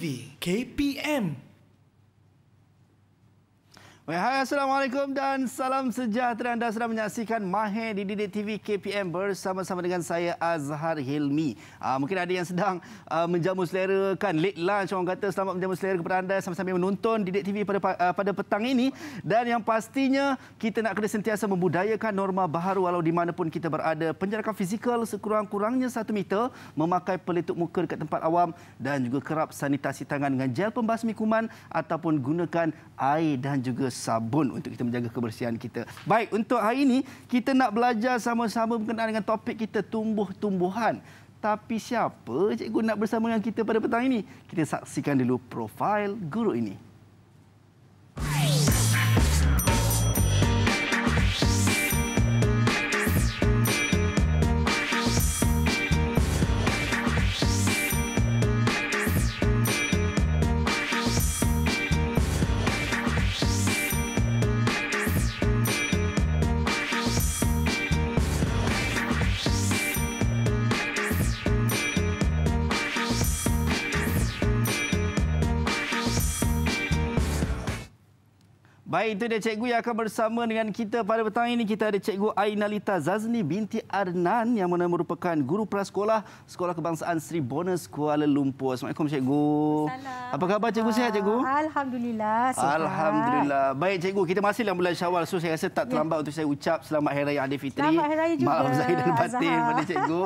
TV KPM. Hai, Assalamualaikum dan salam sejahtera. Anda sedang menyaksikan Mahir di Didik TV KPM bersama-sama dengan saya Azhar Hilmi. Mungkin ada yang sedang menjamu selera kan, late lunch orang kata. Selamat menjamu selera kepada anda sambil menonton Didik TV pada petang ini. Dan yang pastinya kita nak kena sentiasa membudayakan norma baharu walau di mana pun kita berada. Penjarakan fizikal sekurang-kurangnya 1 meter, memakai pelitup muka dekat tempat awam dan juga kerap sanitasi tangan dengan gel pembasmi kuman ataupun gunakan air dan juga sabun untuk kita menjaga kebersihan kita. Baik, untuk hari ini kita nak belajar sama-sama berkenaan dengan topik kita, tumbuh-tumbuhan. Tapi siapa cikgu nak bersama dengan kita pada petang ini? Kita saksikan dulu profil guru ini. Baik, itu dia cikgu yang akan bersama dengan kita pada petang ini. Kita ada Cikgu Ainalita Zazni binti Adnan yang merupakan guru prasekolah Sekolah Kebangsaan Sri Bonus Kuala Lumpur. Assalamualaikum cikgu. Salam. Apa khabar cikgu, sihat cikgu? Alhamdulillah sihat. Alhamdulillah. Baik cikgu, kita masih dalam bulan Syawal, so saya rasa tak terlambat untuk saya ucap selamat Hari Raya Aidilfitri. Selamat Hari Raya juga. Maaf zahir dan batin pada cikgu.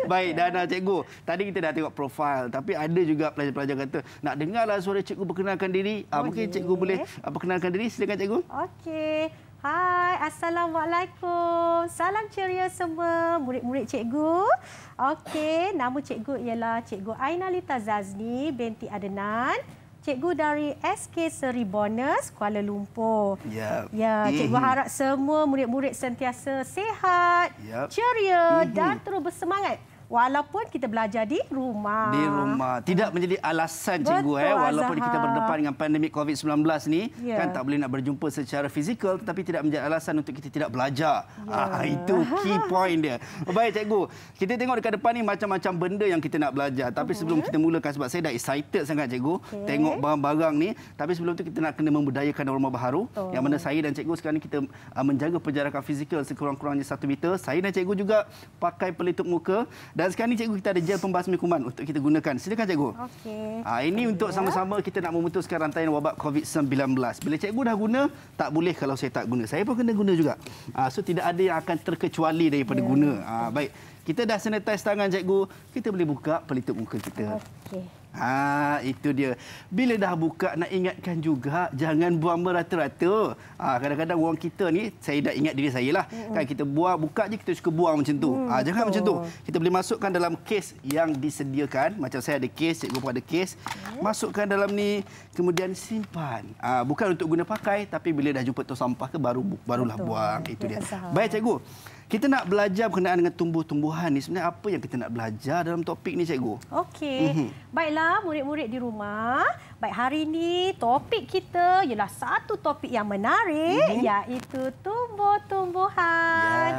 Baik, dan cikgu, tadi kita dah tengok profil, tapi ada juga pelajar-pelajar kata nak dengarlah suara cikgu perkenalkan diri. Mungkin cikgu boleh perkenalkan diri, silakan cikgu. Okey. Hai, Assalamualaikum. Salam ceria semua murid-murid cikgu. Okey, nama cikgu ialah Cikgu Ainalita Zazni binti Adnan. Cikgu dari SK Sri Bonus Kuala Lumpur. Ya, cikgu harap semua murid-murid sentiasa sihat, ceria dan terus bersemangat. Walaupun kita belajar di rumah. Di rumah. Tidak menjadi alasan cikgu. Walaupun kita berdepan dengan pandemik COVID-19 ni, kan tak boleh nak berjumpa secara fizikal, tetapi tidak menjadi alasan untuk kita tidak belajar. Itu key point dia. Baik cikgu, kita tengok dekat depan ni macam-macam benda yang kita nak belajar. Tapi sebelum kita mulakan, sebab saya dah excited sangat cikgu, tengok barang-barang ni. Tapi sebelum tu kita nak kena membudayakan norma baharu. Yang mana saya dan cikgu sekarang ni kita menjaga penjarakan fizikal sekurang-kurangnya 1 meter. Saya dan cikgu juga pakai pelitup muka. Dan sekarang ni cikgu kita ada gel pembasmi kuman untuk kita gunakan. Silakan cikgu. Okey. Ini untuk sama-sama kita nak memutuskan rantaian wabak COVID-19. Bila cikgu dah guna, tak boleh kalau saya tak guna. Saya pun kena guna juga. So tidak ada yang akan terkecuali daripada guna. Baik. Kita dah sanitize tangan cikgu, kita boleh buka pelitup muka kita. Okey. Itu dia. Bila dah buka, nak ingatkan juga jangan buang merata-rata. Kadang-kadang orang kita ni, saya dah ingat diri saya lah. Kan kita buka je, kita suka buang macam tu. Jangan macam tu. Kita boleh masukkan dalam kes yang disediakan. Macam saya ada kes, cikgu pun ada kes. Masukkan dalam ni, kemudian simpan. Bukan untuk guna pakai, tapi bila dah jumpa tong sampah ke, barulah buang. Itu dia. Baik cikgu. Kita nak belajar berkenaan dengan tumbuh-tumbuhan ni. Sebenarnya apa yang kita nak belajar dalam topik ni, cikgu? Okey. Baiklah, murid-murid di rumah. Baik, hari ini topik kita ialah satu topik yang menarik, iaitu tumbuh-tumbuhan.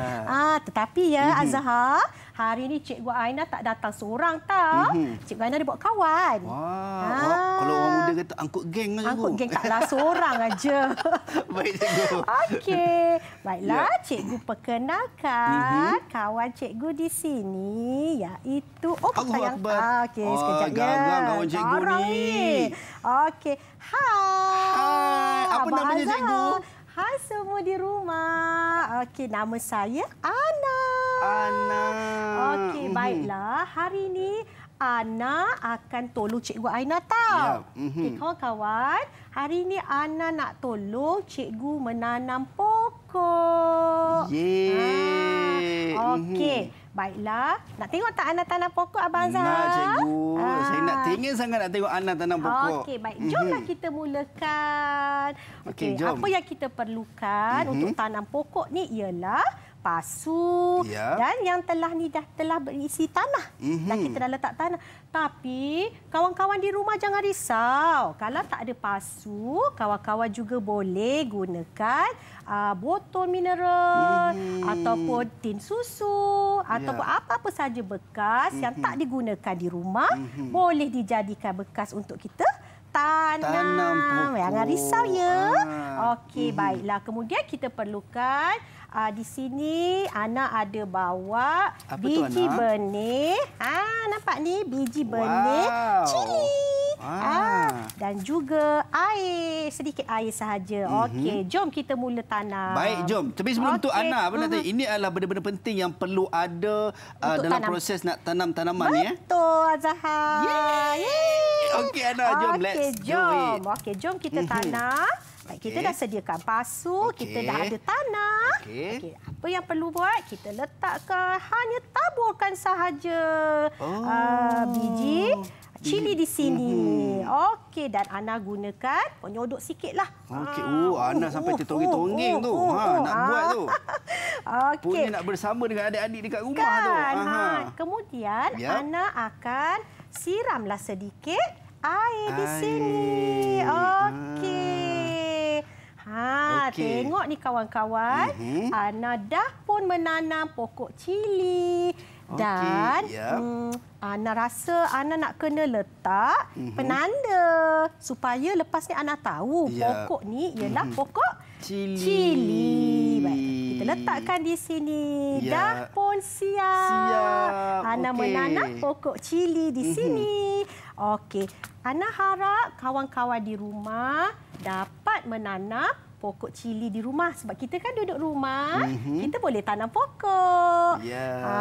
Tetapi Azhar, hari ini Cikgu Aina tak datang seorang tau. Cikgu Aina dia bawa kawan. Kalau orang muda kata angkut geng lah, cikgu. Angkut geng taklah seorang aja. Baik cikgu. Okey. Baiklah, cikgu perkenalkan kawan cikgu di sini, iaitu Allah Akbar. Okey, sekejap ya. Garang kawan cikgu ni. Okey. Hai. Apa namanya cikgu? Hai semua di rumah. Okey, nama saya Ana. Okey, baiklah. Hari ini Ana akan tolong Cikgu Aina tahu. Okey, kawan-kawan, hari ini Ana nak tolong cikgu menanam pokok. Okey, baiklah. Nak tengok tak Ana tanam pokok, Abang Azhar? Nak, cikgu. Saya nak teringin sangat nak tengok Ana tanam pokok. Okey, baik. Jomlah kita mulakan. Okey, jom. apa yang kita perlukan untuk tanam pokok ni ialah pasu dan yang telah berisi tanah. Dan kita dah letak tanah. Tapi kawan-kawan di rumah jangan risau. Kalau tak ada pasu, kawan-kawan juga boleh gunakan botol mineral ataupun tin susu ataupun apa-apa saja bekas yang tak digunakan di rumah boleh dijadikan bekas untuk kita tanam pokok. Jangan risau ya. Okey, baiklah. Kemudian kita perlukan di sini Ana ada bawa biji benih. Nampak ni biji benih cili. Dan juga air, sedikit air sahaja. Okey, jom kita mula tanam. Baik, jom. Tapi sebelum tu Ana, apa nak tanya? Ini adalah benda-benda penting yang perlu ada dalam proses nak tanam tanaman ni. Betul, Azhar. Okey Ana, jom let's do it. Okey, jom kita tanam. Baik, kita dah sediakan pasu, kita dah ada tanah. Okey, apa yang perlu buat? Kita letakkan, hanya taburkan sahaja biji cili di sini. Okey, dan Ana gunakan penyodok sikitlah. Okey, Ana sampai tertongging-tongging tu. Nak buat tu. Okey. Punya nak bersama dengan adik-adik dekat rumah tu. Kemudian Ana akan siramlah sedikit air di sini. Okey. Tengok ni kawan-kawan. Ana dah pun menanam pokok cili. Dan Ana rasa Ana nak kena letak penanda supaya lepas ni Ana tahu pokok ni ialah pokok cili. Baik, kita letakkan di sini. Dah pun siap. Ana menanam pokok cili di sini. Okey, Ana harap kawan-kawan di rumah dapat menanam pokok cili di rumah. Sebab kita kan duduk rumah, kita boleh tanam pokok.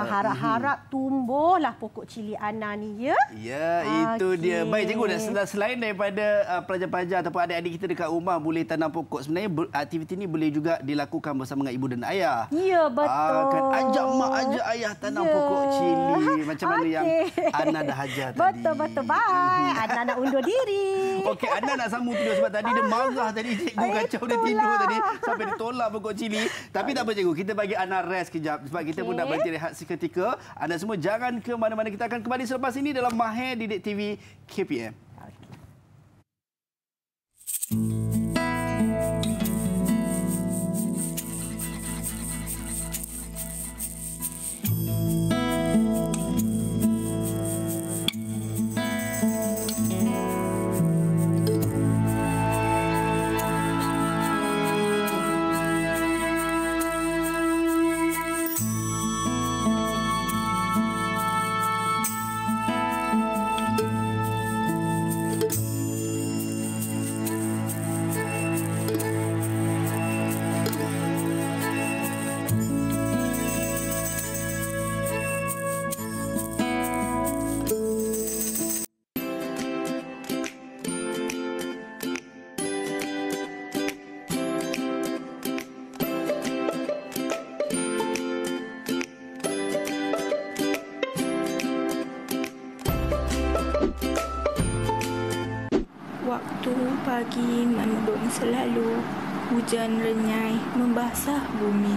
Harap-harap tumbuhlah pokok cili Ana ni, ya? Ya, itu dia. Baik, cikgu, selain daripada pelajar-pelajar ataupun adik-adik kita dekat rumah boleh tanam pokok, sebenarnya aktiviti ni boleh juga dilakukan bersama dengan ibu dan ayah. Ya, betul. Kan ajak mak, ajak ayah tanam pokok cili. Macam mana yang Ana dah ajar tadi. Betul-betul. Baik. Ana nak undur diri. Okey, Ana nak sambung tidur sebab tadi dia marah tadi, cikgu kacau dia tidur tadi sampai dia tolak pokok cili. Tapi tak apa cikgu, kita bagi Ana rest kejap sebab kita pun nak berhenti rehat seketika. Anda semua jangan ke mana-mana, kita akan kembali selepas ini dalam Mahir Didik TV KPM. Waktu pagi mendung selalu, hujan renyai membasah bumi.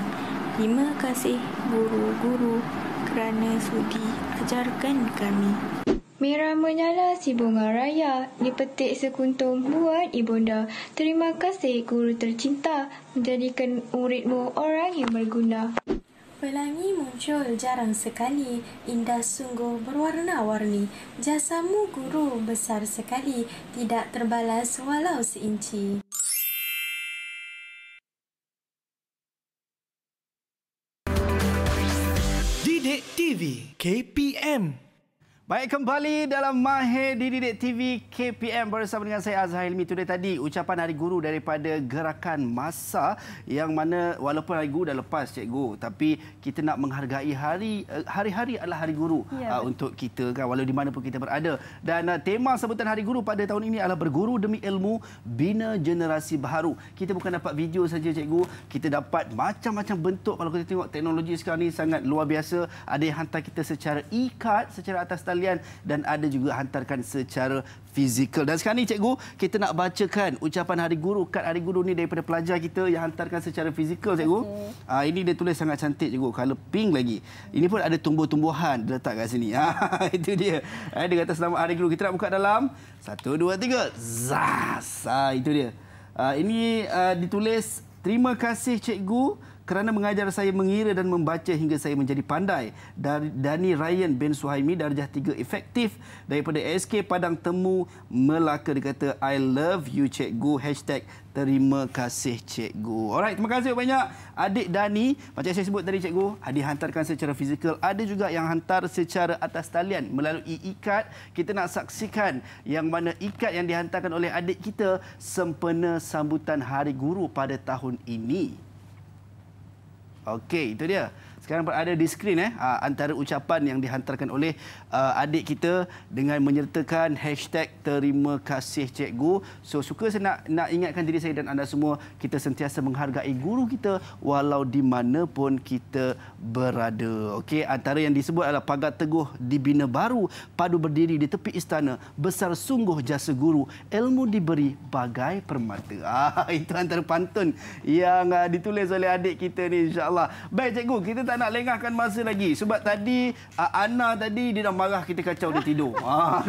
Terima kasih guru-guru kerana sudi ajarkan kami. Merah menyala si bunga raya, dipetik sekuntum buat ibunda. Terima kasih guru tercinta, menjadikan muridmu orang yang berguna. Pelangi muncul jarang sekali, indah sungguh berwarna-warni. Jasamu guru besar sekali, tidak terbalas walau seinci. Didik TV KPM. Baik, kembali dalam Mahir Didik TV KPM bersama dengan saya Azhar Hilmi. Itu dia tadi ucapan Hari Guru daripada Gerakan Massa yang mana walaupun Hari Guru dah lepas cikgu, tapi kita nak menghargai hari-hari adalah Hari Guru untuk kita kan, walau di mana pun kita berada. Dan tema sambutan Hari Guru pada tahun ini adalah berguru demi ilmu, bina generasi baharu. Kita bukan dapat video saja cikgu, kita dapat macam-macam bentuk. Kalau kita tengok teknologi sekarang ni sangat luar biasa. Ada yang hantar kita secara e-card, secara atas talian, dan ada juga hantarkan secara fizikal. Dan sekarang ni cikgu, kita nak bacakan ucapan Hari Guru, kad Hari Guru ni daripada pelajar kita yang hantarkan secara fizikal cikgu. Ini dia tulis sangat cantik cikgu, color pink lagi. Ini pun ada tumbuh-tumbuhan letak kat sini. Itu dia. Dia kata selamat Hari Guru. Kita nak buka dalam 1 2 3. Zas. Itu dia. Ini ditulis terima kasih cikgu Kerana mengajar saya mengira dan membaca hingga saya menjadi pandai. Dani Ryan bin Suhaimi, darjah 3 efektif daripada SK Padang Temu Melaka. Dia kata, I love you cikgu. #terima kasih cikgu. Alright, terima kasih banyak adik Dani. Macam saya sebut tadi cikgu, ada yang hantarkan secara fizikal, ada juga yang hantar secara atas talian melalui ikat. Kita nak saksikan yang mana ikat yang dihantarkan oleh adik kita sempena sambutan Hari Guru pada tahun ini. Okey, itu dia. Sekarang berada di skrin antara ucapan yang dihantarkan oleh adik kita dengan menyertakan #terima kasih cikgu. So suka saya nak ingatkan diri saya dan anda semua, kita sentiasa menghargai guru kita walau di mana pun kita berada. Okey, antara yang disebut adalah pagar teguh dibina baru, padu berdiri di tepi istana, besar sungguh jasa guru, ilmu diberi bagai permata. Itu antara pantun yang ditulis oleh adik kita ni, insya-Allah. Baik cikgu, kita tak nak lengahkan masa lagi sebab tadi Ana tadi dia dah marah kita kacau dia tidur.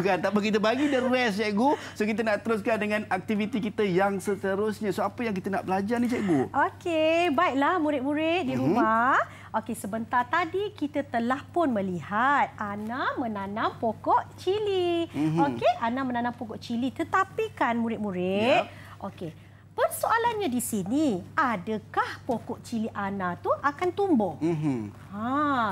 Kan, tak apa, kita bagi dia rest cikgu. So kita nak teruskan dengan aktiviti kita yang seterusnya. So apa yang kita nak belajar ni cikgu? Okey, baiklah murid-murid di rumah. Okey, sebentar tadi kita telah pun melihat Ana menanam pokok cili. Okey, Ana menanam pokok cili, tetapi kan murid-murid, okey, persoalannya di sini, adakah pokok cili Ana tu akan tumbuh?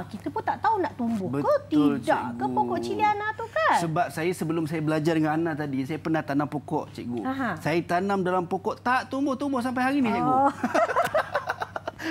Kita pun tak tahu nak tumbuh Betul, ke tidak cikgu. ke pokok cili Ana tu kan? Sebab sebelum saya belajar dengan Ana tadi, saya pernah tanam pokok cikgu. Saya tanam dalam pokok, tak tumbuh sampai hari ni cikgu.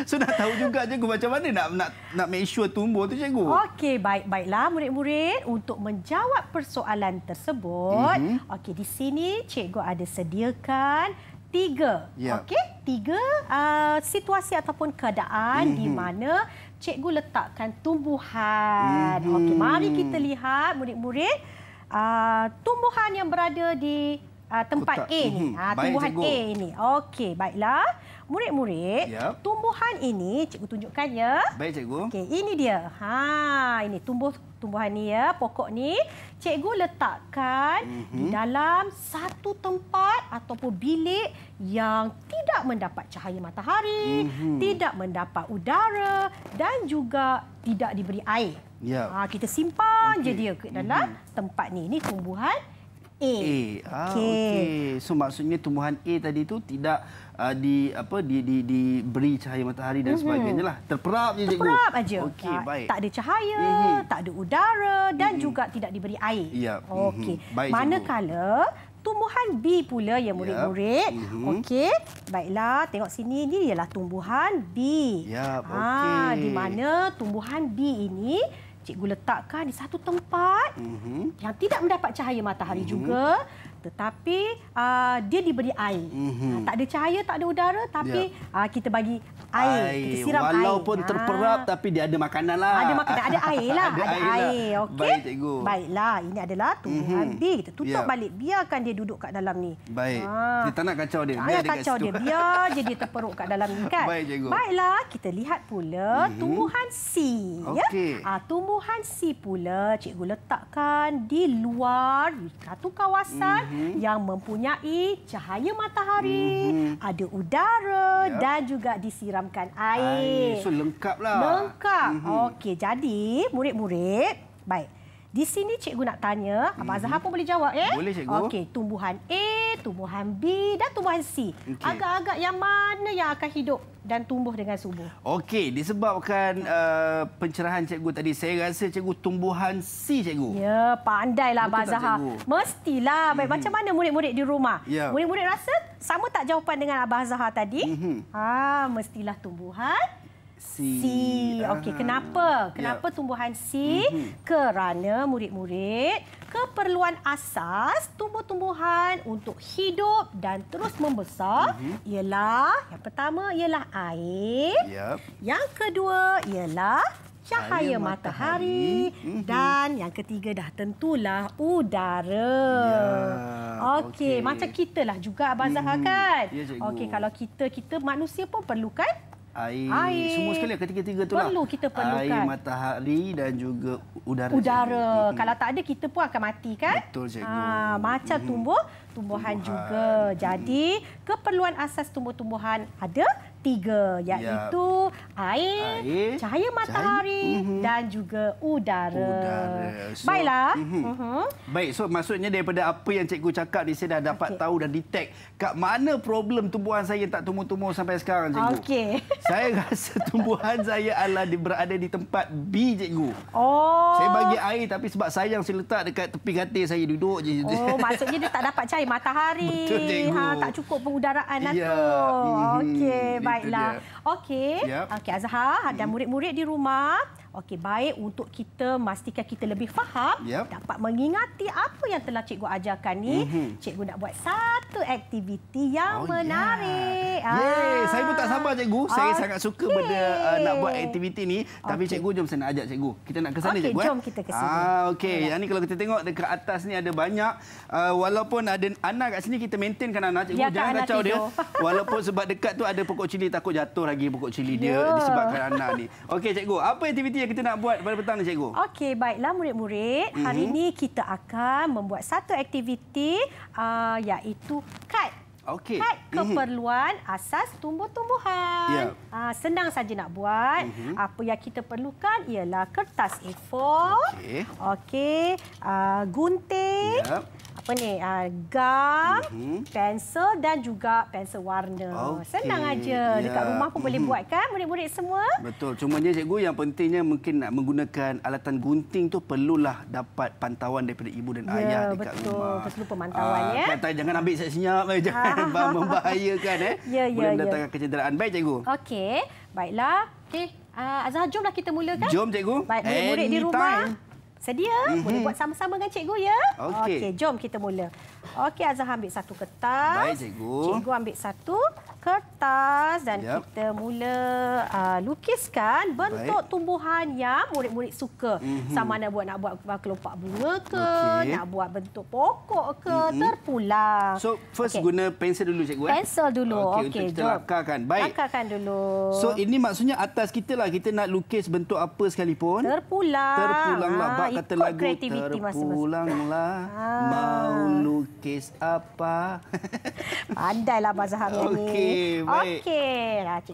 So nak tahu juga cikgu macam mana nak make sure tumbuh tu cikgu. Okey, baiklah murid-murid, untuk menjawab persoalan tersebut, okey, di sini cikgu ada sediakan 3. Okey, 3 situasi ataupun keadaan di mana cikgu letakkan tumbuhan. Okey, mari kita lihat murid-murid tumbuhan yang berada di tempat A ni. Tumbuhan A ini. Okey, baiklah. Murid-murid, tumbuhan ini cikgu tunjukkan ya. Baik cikgu. Okey, ini dia. Ini tumbuhan ni ya, pokok ni cikgu letakkan di dalam satu tempat ataupun bilik yang tidak mendapat cahaya matahari, tidak mendapat udara dan juga tidak diberi air. Kita simpan je dia ke dalam tempat ni. Ini tumbuhan A. Okey. So maksudnya tumbuhan A tadi tu tidak diberi cahaya matahari dan sebagainya lah. Terperap je cikgu. Terperap aja. Okey, baik. Tak ada cahaya, tak ada udara dan juga tidak diberi air. Okey. Manakala tumbuhan B pula ya murid-murid. Okey. Baiklah, tengok sini, ini ialah tumbuhan B. Di mana tumbuhan B ini cikgu letakkan di satu tempat yang tidak mendapat cahaya matahari juga, tetapi dia diberi air. Tak ada cahaya, tak ada udara, tapi kita bagi air. Kita siram air. Walaupun terperap, tapi dia ada makanan lah. Ada makanan, ada air lah. ada air. Okey. Baik, cikgu. Baiklah, ini adalah tumbuhan B. Kita tutup balik. Biarkan dia duduk kat dalam ni. Baik. Kita tak nak kacau dia. Tak nak kacau dia. Biar je dia terperuk kat dalam ni kan. Baik, cikgu. Baiklah, kita lihat pula tumbuhan C. Okey. Tumbuhan C pula cikgu letakkan di luar satu kawasan yang mempunyai cahaya matahari, ada udara dan juga disiramkan air. So lengkaplah. Lengkap. Okey, jadi murid-murid, baik. Di sini cikgu nak tanya, Abang Azhar pun boleh jawab ya? Boleh cikgu. Okey, tumbuhan A, tumbuhan B dan tumbuhan C. Agak-agak yang mana yang akan hidup dan tumbuh dengan subur? Okey, disebabkan pencerahan cikgu tadi, saya rasa cikgu tumbuhan C cikgu. Ya, pandailah Abang Betul tak, Azhar. cikgu? Mestilah. Baik, macam mana murid-murid di rumah? Murid-murid rasa sama tak jawapan dengan Abang Azhar tadi? Mestilah tumbuhan C. Okey, kenapa? Kenapa tumbuhan C? Kerana murid-murid, keperluan asas tumbuh-tumbuhan untuk hidup dan terus membesar ialah, yang pertama ialah air. Yang kedua ialah cahaya matahari dan yang ketiga dah tentulah udara. Okey, macam kita lah juga Abang Zahar kan? Okey, kalau kita manusia pun perlukan air. Semua sekali ketiga-tiga tu lah. Kita perlukan air, matahari dan juga udara. Kalau tak ada kita pun akan mati kan? Betul cikgu. Macam tumbuhan juga. Jadi keperluan asas tumbuh-tumbuhan ada tiga, iaitu air, cahaya matahari dan juga udara. Baiklah. Baik, so maksudnya daripada apa yang cikgu cakap ni, saya dah dapat tahu dan detect kat mana problem tumbuhan saya tak tumbuh-tumbuh sampai sekarang, cikgu. Okey. Saya rasa tumbuhan saya adalah berada di tempat B, cikgu. Oh. Saya bagi air tapi sebab sayang saya letak dekat tepi katil, saya duduk je. Oh, maksudnya dia tak dapat cahaya matahari. Betul, cikgu. Tak cukup pengudaraan lah Ya. tu. Okey, Itu baiklah. dia. Okey. Yap. Okey, Azhar dan murid-murid di rumah. Okey, baik untuk kita memastikan kita lebih faham, dapat mengingati apa yang telah cikgu ajarkan ni. Cikgu nak buat satu aktiviti yang menarik. Saya pun tak sabar, cikgu. Saya sangat suka benda nak buat aktiviti ni. Tapi cikgu, jom saya nak ajak cikgu. Kita nak ke sana, cikgu. Jom kita ke sini. Okey, yang ni kalau kita tengok dekat atas ni ada banyak. Walaupun ada anak kat sini, kita maintainkan anak, cikgu. Jangan kacau dia. Walaupun sebab dekat tu ada pokok cili, takut jatuh lagi pokok cili dia disebabkan anak ni. Okey, cikgu. Apa aktiviti yang kita nak buat pada petang ni, cikgu? Okey, baiklah murid-murid. Hari ini kita akan membuat satu aktiviti iaitu kad. Okey. Kad keperluan asas tumbuh-tumbuhan. Senang saja nak buat. Apa yang kita perlukan ialah kertas A4. Okey. Gunting. Gam, pensel dan juga pensel warna. Senang aja. Dekat rumah pun boleh buat kan murid-murid semua? Betul. Cuma dia, cikgu, yang pentingnya mungkin nak menggunakan alatan gunting tu perlulah dapat pantauan daripada ibu dan ayah dekat rumah. Betul pemantauan ya. Jangan ambil senyap, jangan membahayakan boleh mendatangkan kecederaan. Baik, cikgu. Okey, baiklah. Okey, Azhar, jomlah kita mulakan. Jom, cikgu. Baik, murid-murid di rumah. Sedia? Boleh buat sama-sama dengan cikgu ya? Okey, jom kita mula. Okey, Azhar ambil satu kertas. Baik, cikgu. Cikgu ambil satu kertas dan kita mula lukiskan bentuk tumbuhan yang murid-murid suka. Sama ada nak buat kelopak bunga ke, nak buat bentuk pokok ke, terpulang. So, first guna pensel dulu, cikgu. Pensel dulu. Okey, kita lakarkan. Baik. Lakarkan dulu. So, ini maksudnya atas kita lah. Kita nak lukis bentuk apa sekalipun. Terpulang. Terpulanglah. Bak kata lagu, terpulanglah. Mau lukis apa? Pandailah Abang Zahar ni. Baik.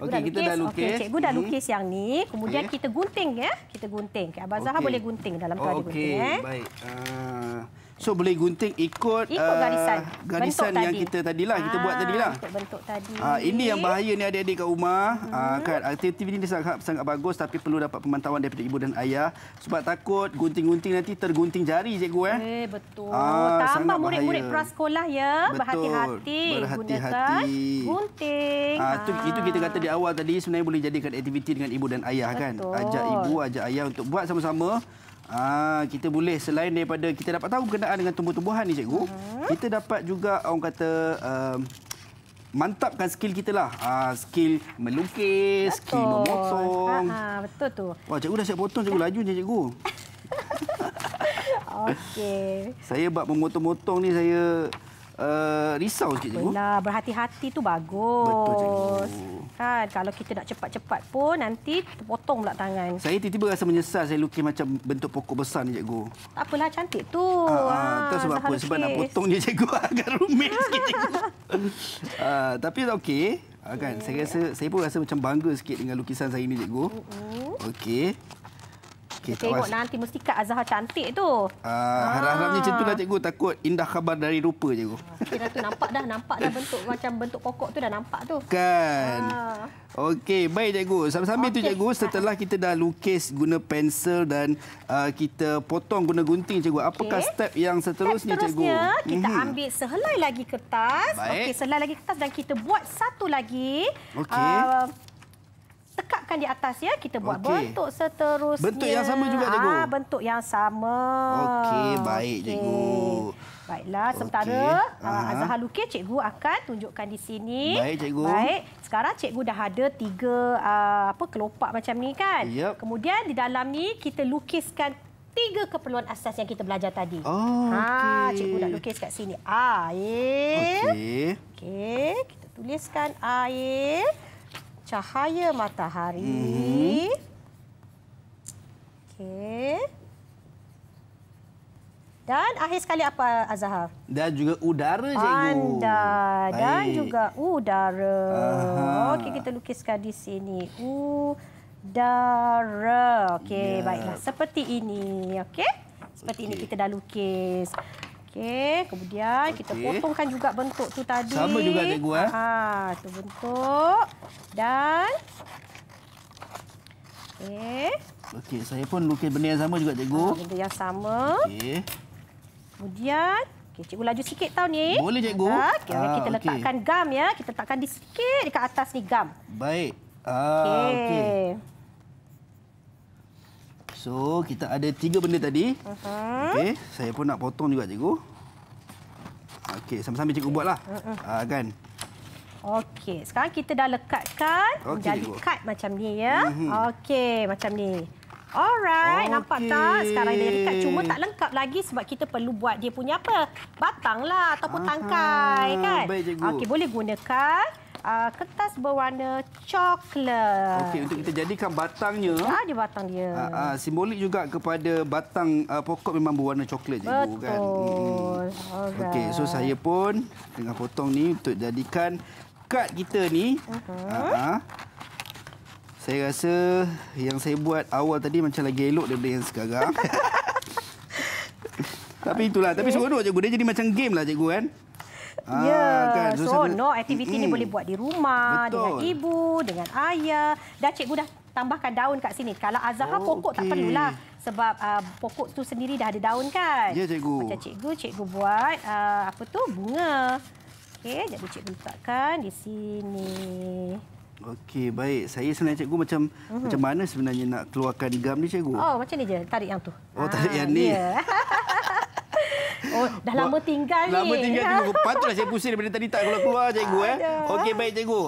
Okey, kita dah lukis. Cikgu dah lukis yang ni. Kemudian kita gunting ya. Kita gunting. Abang Zahar boleh gunting dalam keadaan gunting. Baik. So boleh gunting ikut garisan yang kita tadilah kita buat tadilah. Bentuk tadi. Ini yang bahaya ni adik-adik kat rumah. Kan aktiviti ni sangat bagus tapi perlu dapat pemantauan daripada ibu dan ayah sebab takut gunting-gunting nanti tergunting jari, cikgu betul. Tambah murid-murid prasekolah ya. Berhati-hati gunakan gunting. Itu kita kata di awal tadi sebenarnya boleh jadikan aktiviti dengan ibu dan ayah kan. Ajak ibu, ajak ayah untuk buat sama-sama. Kita boleh selain daripada kita dapat tahu berkenaan dengan tumbuh-tumbuhan ni, cikgu, kita dapat juga orang kata mantapkan skill kita lah. Skill melukis, skill memotong. Betul tu. Wah, cikgu dah siap potong, cikgu laju je, cikgu. Okey. Saya bab memotong-motong ni saya risau sikit, cikgu. Berhati-hati tu bagus. Betul, cikgu. Kan kalau kita nak cepat-cepat pun nanti terpotong pula tangan. Saya tiba-tiba rasa menyesal saya lukis macam bentuk pokok besar ni, cikgu. Tak apalah, cantik tu. Tahu sebab apa? Sebab nak potong dia, cikgu, agak rumit sikit, cikgu. Tapi okey. Kan saya pun rasa macam bangga sikit dengan lukisan saya ni, cikgu. Okey. Tengok nanti mesti Kak Azhar cantik tu. Harap-harapnya macam itulah, cikgu. Takut indah khabar dari rupa, cikgu. Kira tu nampak dah bentuk macam bentuk pokok tu dah nampak tu. Kan. Okey, baik, cikgu. Sambil-sambil tu, cikgu, setelah kita dah lukis guna pensel dan kita potong guna gunting, cikgu, apakah step yang seterusnya, cikgu? Kita ambil sehelai lagi kertas. Okey, sehelai lagi kertas dan kita buat satu lagi. Tekakkan di atas ya. Kita buat bentuk seterusnya. Bentuk yang sama juga, cikgu? Bentuk yang sama. Okey, baik, cikgu. Baiklah, sementara Azhar lukis, cikgu akan tunjukkan di sini. Baik, cikgu. Baik, sekarang cikgu dah ada 3 kelopak macam ni kan. Kemudian di dalam ni kita lukiskan 3 keperluan asas yang kita belajar tadi. Cikgu nak lukis kat sini. Air. Okey, kita tuliskan air. Cahaya matahari. Okey. Dan akhir sekali apa Azhar? Dan juga udara, cikgu. Pandai. Dan Baik. juga udara. Aha. Okey, kita lukiskan di sini. Udara. Okey, Ya. baiklah. Seperti ini. Okey. Seperti ini kita dah lukis. Okey, kemudian kita potongkan juga bentuk tu tadi. Sama juga, cikgu. Tu bentuk. Dan Okey, saya pun lukis benda yang sama juga, cikgu. benda yang sama. Okey. Kemudian, cikgu laju sikit tau ni. Boleh, cikgu. Kita letakkan gam ya. Kita letakkan di sikit dekat atas ni gam. Baik. Okey. So, kita ada 3 benda tadi. Okey, saya pun nak potong juga, cikgu. Okey, sama-sama cikgu buatlah. Kan? Okey, sekarang kita dah lekatkan menjadi kad macam ni ya. Okey, macam ni. Alright, nampak tak? Sekarang dia jadi kad. Cuma tak lengkap lagi sebab kita perlu buat dia punya apa? Batang lah ataupun tangkai kan? Baik, cikgu. Okey, boleh gunakan kertas berwarna coklat. Okey, untuk kita jadikan batangnya. Dia batang dia. Simbolik juga kepada batang pokok memang berwarna coklat, cikgu. Kan? Betul. Okey, so saya pun tengah potong ni untuk jadikan kad kita ni. Saya rasa yang saya buat awal tadi macam lagi elok daripada yang sekarang. Tapi itulah. Tapi seronok, cikgu. Dia jadi macam game lah, cikgu kan? Kan? Seronok. Aktiviti ni boleh buat di rumah. Betul. Dengan ibu, dengan ayah. Dan cikgu dah tambahkan daun kat sini. Kalau Azhar pokok tak perlulah. Sebab pokok tu sendiri dah ada daun kan? Ya, cikgu. Macam cikgu buat bunga. Okey, jadi cikgu letakkan di sini. Okey, baik. Saya sebenarnya, cikgu, macam mana sebenarnya nak keluarkan gam ni, cikgu? Oh, macam ni je. Tarik yang tu. Tarik yang ni. Yeah. Dah lama tinggal ni. Lama tinggal, cikgu. Patutlah saya pusing daripada tadi tak keluar-keluar, cikgu. Okey, baik, cikgu.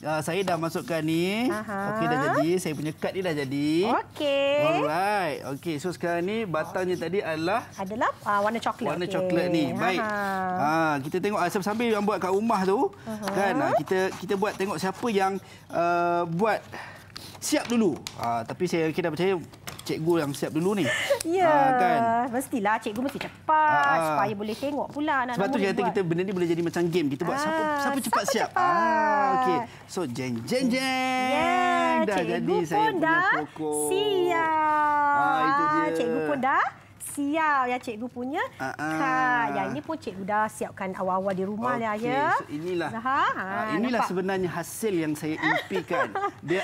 Saya dah masukkan ni. Okey, dah jadi. Saya punya kad ni dah jadi. Okey. Alright. Okey, so sekarang ni batangnya tadi adalah warna coklat. Warna coklat ni. Baik. Kita tengok sambil yang buat kat rumah tu, kan? Kita buat tengok siapa yang buat siap dulu. Tapi saya kira percaya cikgu yang siap dulu ni. Ya, kan? Mestilah cikgu mesti cepat supaya boleh tengok pula anak-anak. Sebab tu kita benda ni boleh jadi macam game. Kita buat siapa cepat siap. Okey. So jeng. Yeah, dah jadi saya punya pokok. Siap. Itu dia. Cikgu pun dah siap ya cikgu punya kad. Yang ini pun cikgu dah siapkan awal-awal di rumah ya. So inilah sebenarnya hasil yang saya impikan. Dia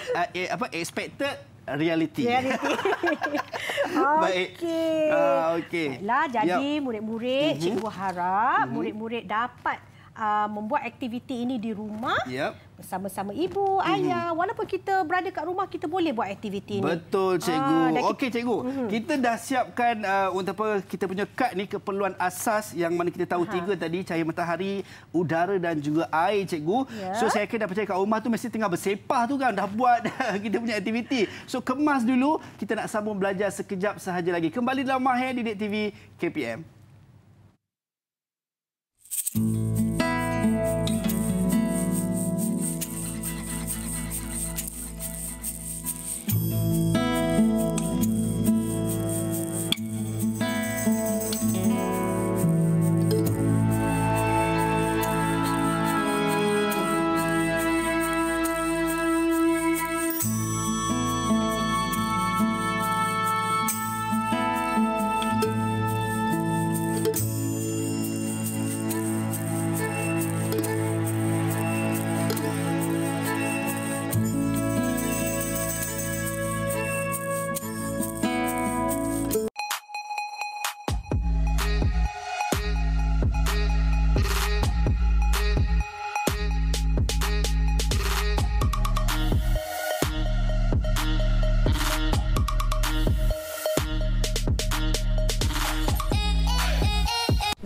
expected reality. Baik. Okey. Baiklah, jadi murid-murid cikgu harap murid-murid dapat membuat aktiviti ini di rumah bersama-sama ibu, ayah. Walaupun kita berada kat rumah, kita boleh buat aktiviti ini. Betul, cikgu. Okey, cikgu. Kita dah siapkan untuk apa kita punya kad ni, keperluan asas yang mana kita tahu 3 tadi, cahaya matahari, udara dan juga air, cikgu. So saya dah percaya kat rumah tu mesti tengah bersepah tu kan, dah buat kita punya aktiviti. So kemas dulu, kita nak sambung belajar sekejap sahaja lagi. Kembali dalam Mahir Didik TV KPM.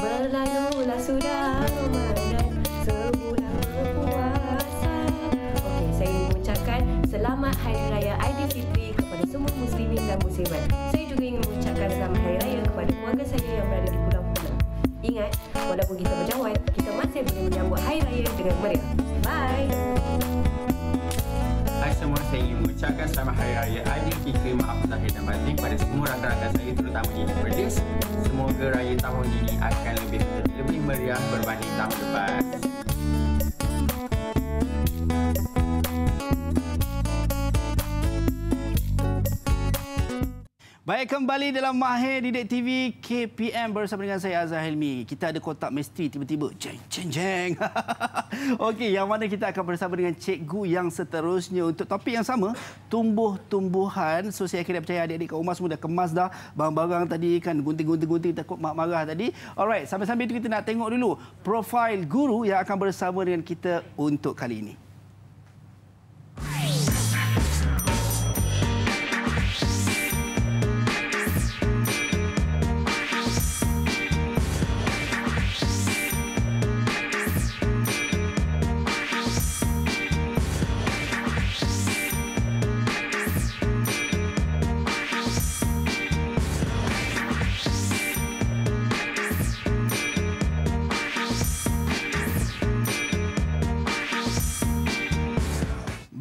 Berlalulah sudah Ramadan, sebulan puasa. Okey, saya ingin mengucapkan selamat Hari Raya Aidilfitri kepada semua muslimin dan muslimat. Saya juga ingin mengucapkan selamat Hari Raya kepada keluarga saya yang berada di Pulau Pinang. Ingat, walaupun kita berjauhan, kita masih boleh menyambut Hari Raya dengan meriah. Bye. Hai semua, saya ingin mengucapkan selamat Hari Raya Aidilfitri, maaf lahir dan batin kepada semua rakan-rakan saya, terutamanya Ibu Berdis. Semoga raya tahun ini akan lebih meriah berbanding tahun depan. Baik, kembali dalam Mahir Didik TV KPM bersama dengan saya Azhar Hilmi. Kita ada kotak misteri tiba-tiba jeng. Okey, yang mana kita akan bersama dengan cikgu yang seterusnya untuk topik yang sama, tumbuh-tumbuhan. So saya kira percaya adik-adik kat rumah semua dah kemas dah barang-barang tadi kan, gunting-gunting takut mak marah tadi. Alright, sambil-sambil itu kita nak tengok dulu profil guru yang akan bersama dengan kita untuk kali ini.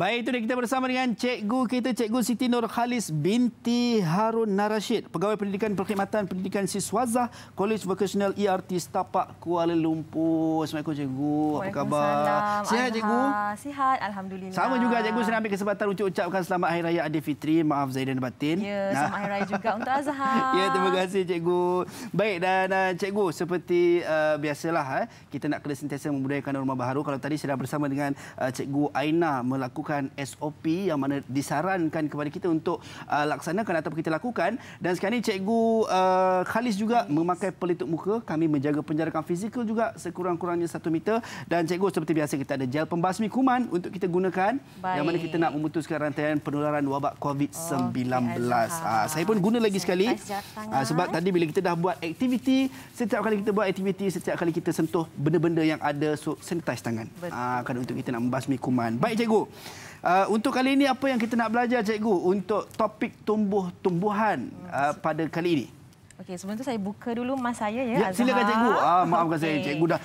Baik, itu dia kita bersama dengan cikgu kita, Cikgu Siti Nurkhalis binti Harun Narashid, Pegawai Pendidikan Perkhidmatan Pendidikan Siswazah, Kolej Vocational ERT Setapak, Kuala Lumpur. Assalamualaikum cikgu. Apa khabar? Sihat cikgu? Sihat, alhamdulillah. Sama juga cikgu, saya ambil kesempatan untuk ucapkan selamat Hari Raya Aidilfitri. Maaf zahir dan batin. Ya, selamat Hari Raya juga untuk Azhar. Ya, terima kasih cikgu. Baik, dan cikgu, seperti biasalah kita nak kena sentiasa membudayakan norma baharu. Kalau tadi saya dah bersama dengan Cikgu Aina melakukan SOP yang mana disarankan kepada kita untuk laksanakan ataupun kita lakukan, dan sekarang ini Cikgu Khalis juga memakai pelitup muka. Kami menjaga penjarakan fizikal juga sekurang-kurangnya 1 meter, dan cikgu seperti biasa kita ada gel pembasmi kuman untuk kita gunakan. Baik. Yang mana kita nak memutuskan rantaian penularan wabak COVID-19. Saya pun guna lagi sekali sebab tadi bila kita dah buat aktiviti, setiap kali kita sentuh benda-benda yang ada, so sanitize tangan. Kan untuk kita nak membasmi kuman. Baik cikgu. Untuk kali ini apa yang kita nak belajar cikgu untuk topik tumbuh-tumbuhan pada kali ini? Okey, sebelum tu saya buka dulu mas saya ya. Silakan cikgu. Maafkan saya cikgu dah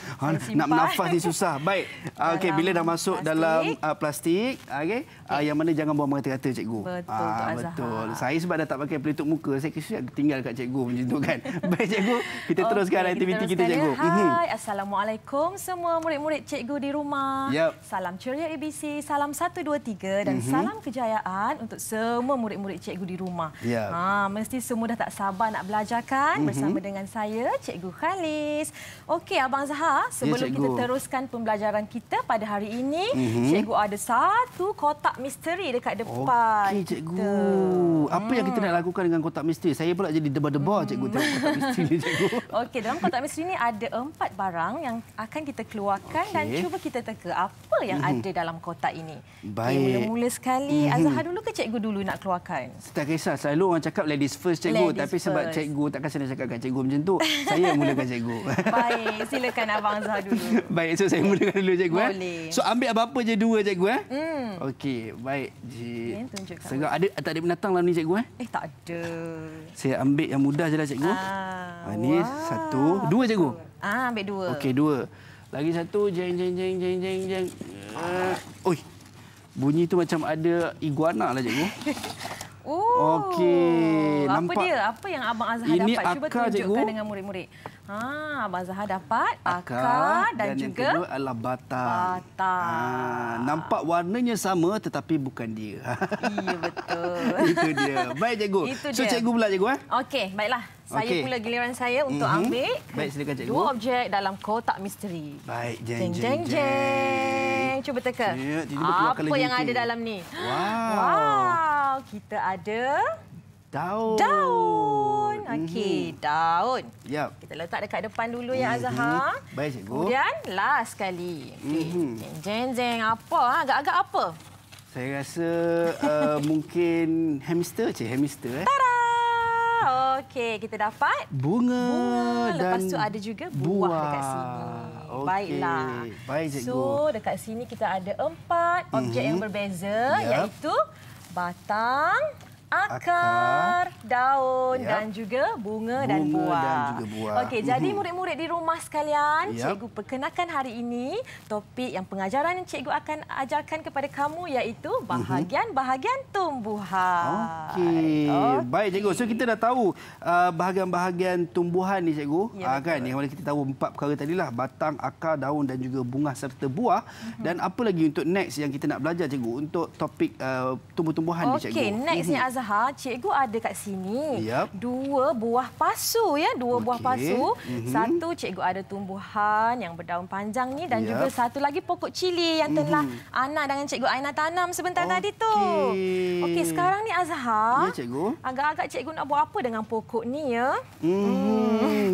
nak bernafas ni susah. Baik. Okey, bila dah masuk dalam plastik, okey, yang mana jangan buang mengata-kata cikgu. Betul. Saya sebab dah tak pakai pelitup muka, saya kira tinggal kat cikgu macam tu kan. Baik cikgu, kita teruskan aktiviti kita cikgu. Hai, Assalamualaikum semua murid-murid cikgu di rumah. Salam ceria ABC, salam 1 2 3 dan salam kejayaan untuk semua murid-murid cikgu di rumah. Mesti semua dah tak sabar nak belajar kan bersama dengan saya, Cikgu Khalis. Okey, Abang Zahar, sebelum kita teruskan pembelajaran kita pada hari ini, Cikgu ada satu kotak misteri dekat depan. Okey, Cikgu. Apa yang kita nak lakukan dengan kotak misteri? Saya pula jadi debar-debar, Cikgu, tengok kotak misteri ni, Cikgu. Okey, dalam kotak misteri ni ada 4 barang yang akan kita keluarkan dan cuba kita teka apa yang ada dalam kotak ini. Baik. Mula-mula sekali, Azhar dulu ke Cikgu dulu nak keluarkan? Tak kisah, selalu orang cakap ladies first, Cikgu. Tapi sebab Cikgu takkan saya nak cakap kat cikgu macam tu. Saya mulakan cikgu. Baik, silakan Abang Azhar dulu. Baik, so saya mulakan dulu cikgu. Boleh. So ambil apa-apa je 2 cikgu. Okey, baik. Serap. Tak ada binatang dalam ni cikgu. Tak ada. Saya ambil yang mudah je lah cikgu. Ini 1, 2 cikgu. Ambil 2. Okey, 2. Lagi 1, jeng. Oi. Bunyi tu macam ada iguana lah cikgu. Okey, nampak. Apa dia? Apa yang Abang Azhar ini dapat? Cuba tunjukkan cikgu. dengan murid-murid. Abang Azhar dapat akar dan juga yang kedua adalah batang. Nampak warnanya sama tetapi bukan dia. Iya, betul. Itu dia. Baik cikgu. So cikgu pula cikgu. Okey, baiklah. Saya pula giliran saya untuk ambil baik, silakan cikgu. 2 objek dalam kotak misteri. Baik, jeng. Cuba teka. Apa yang ada dalam ni? Wow. Kita ada daun. Okey, daun. Yap. Kita letak dekat depan dulu ya Azhar. Baik cikgu. Kemudian last sekali. Okey. Jeng. Apa? Agak-agak apa? Saya rasa mungkin hamster. Tada! Okey, kita dapat bunga dan lepas tu ada juga buah dekat sini. Baiklah. Baik cikgu. So, dekat sini kita ada 4 objek yang berbeza iaitu batang, akar daun dan juga bunga dan buah. Dan juga buah. Okey, jadi murid-murid di rumah sekalian, cikgu perkenalkan hari ini topik yang pengajaran yang cikgu akan ajarkan kepada kamu iaitu bahagian-bahagian tumbuhan. Okey. Baik cikgu, so kita dah tahu bahagian-bahagian tumbuhan ni cikgu. Kan yang mana kita tahu 4 perkara tadilah, batang, akar, daun dan juga bunga serta buah. Dan apa lagi untuk next yang kita nak belajar cikgu untuk topik tumbuh-tumbuhan ni cikgu? Okey, next ni Azhar, cikgu ada kat sini 2 buah pasu ya, 2 buah pasu. Satu cikgu ada tumbuhan yang berdaun panjang ni dan juga satu lagi pokok cili yang telah Ana dengan cikgu Aina tanam sebentar tadi tu. Okey, sekarang ni Azhar. Ya cikgu. Agak-agak cikgu nak buat apa dengan pokok ni ya?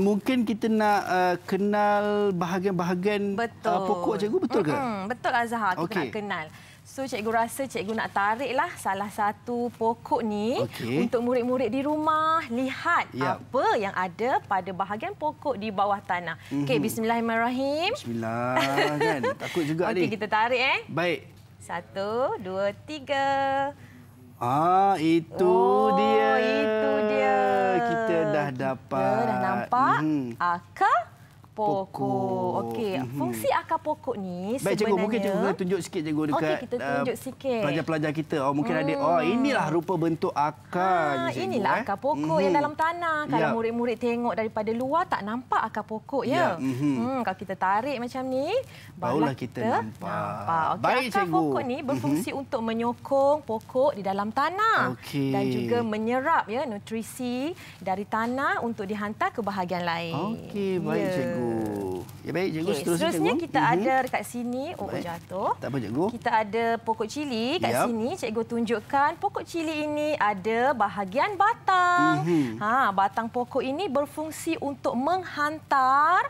Mungkin kita nak kenal bahagian-bahagian pokok cikgu, betul ke? Betul Azhar, kita nak kenal. So cikgu rasa cikgu nak tariklah salah satu pokok ni untuk murid-murid di rumah lihat apa yang ada pada bahagian pokok di bawah tanah. Okey, bismillahirrahmanirrahim. Bismillah kan. Takut juga ni. Okey, kita tarik Baik. 1 2 3. Itu dia. Itu dia. Kita dah dapat. Kita dah nampak akar pokok. Okey, fungsi akar pokok ni sebenarnya... Baik cikgu, mungkin cikgu boleh tunjuk sikit cikgu dekat kita tunjuk sikit. Pelajar-pelajar kita. Mungkin ada, inilah rupa bentuk akar. Inilah akar pokok yang dalam tanah. Kalau murid-murid tengok daripada luar, tak nampak akar pokok ya. Kalau kita tarik macam ni, barulah kita nampak. Okay, baik, akar pokok ni berfungsi untuk menyokong pokok di dalam tanah. Dan juga menyerap nutrisi dari tanah untuk dihantar ke bahagian lain. Okey, baik cikgu. Ya baik cikgu, seterusnya kita ada dekat sini jatuh. Tak apa cikgu. Kita ada pokok cili kat sini. Cikgu tunjukkan pokok cili ini ada bahagian batang. Batang pokok ini berfungsi untuk menghantar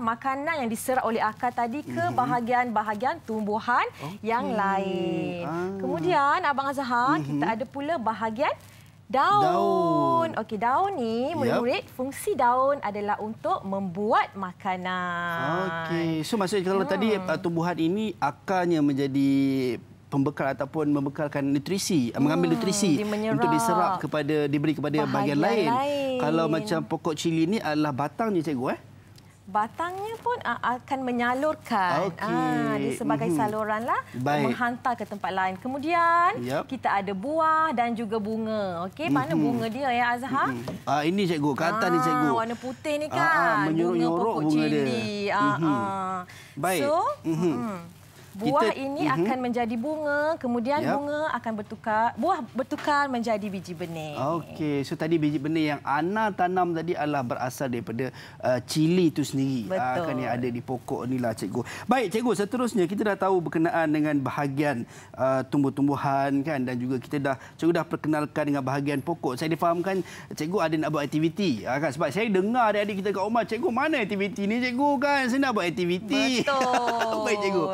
makanan yang diserap oleh akar tadi ke bahagian-bahagian tumbuhan yang lain. Kemudian Abang Azhar, kita ada pula bahagian daun. Okey, daun ni murid-murid, fungsi daun adalah untuk membuat makanan. Okey, so maksudnya kalau tadi tumbuhan ini akarnya menjadi pembekal ataupun membekalkan nutrisi, mengambil nutrisi untuk diserap diberi kepada bahagian lain. Kalau macam pokok cili ni adalah batangnya cikgu batangnya pun akan menyalurkan dia sebagai saluranlah menghantar ke tempat lain. Kemudian kita ada buah dan juga bunga. Okey, mana bunga dia ya Azhar? Ini cikgu, kat atas ni cikgu. Warna putih ni kan. Menyorok-nyorok bunga cili. Baik. So, buah ini akan menjadi bunga, kemudian bunga akan bertukar menjadi biji benih. Okey, so tadi biji benih yang Ana tanam tadi adalah berasal daripada cili itu sendiri. Kan yang ada di pokok inilah cikgu. Baik cikgu, seterusnya kita dah tahu berkenaan dengan bahagian tumbuh-tumbuhan kan, dan juga cikgu dah perkenalkan dengan bahagian pokok. Saya difahamkan cikgu ada nak buat aktiviti kan, sebab saya dengar adik-adik kita kat rumah, cikgu mana aktiviti ni cikgu kan, saya nak buat aktiviti. Betul. Baik cikgu.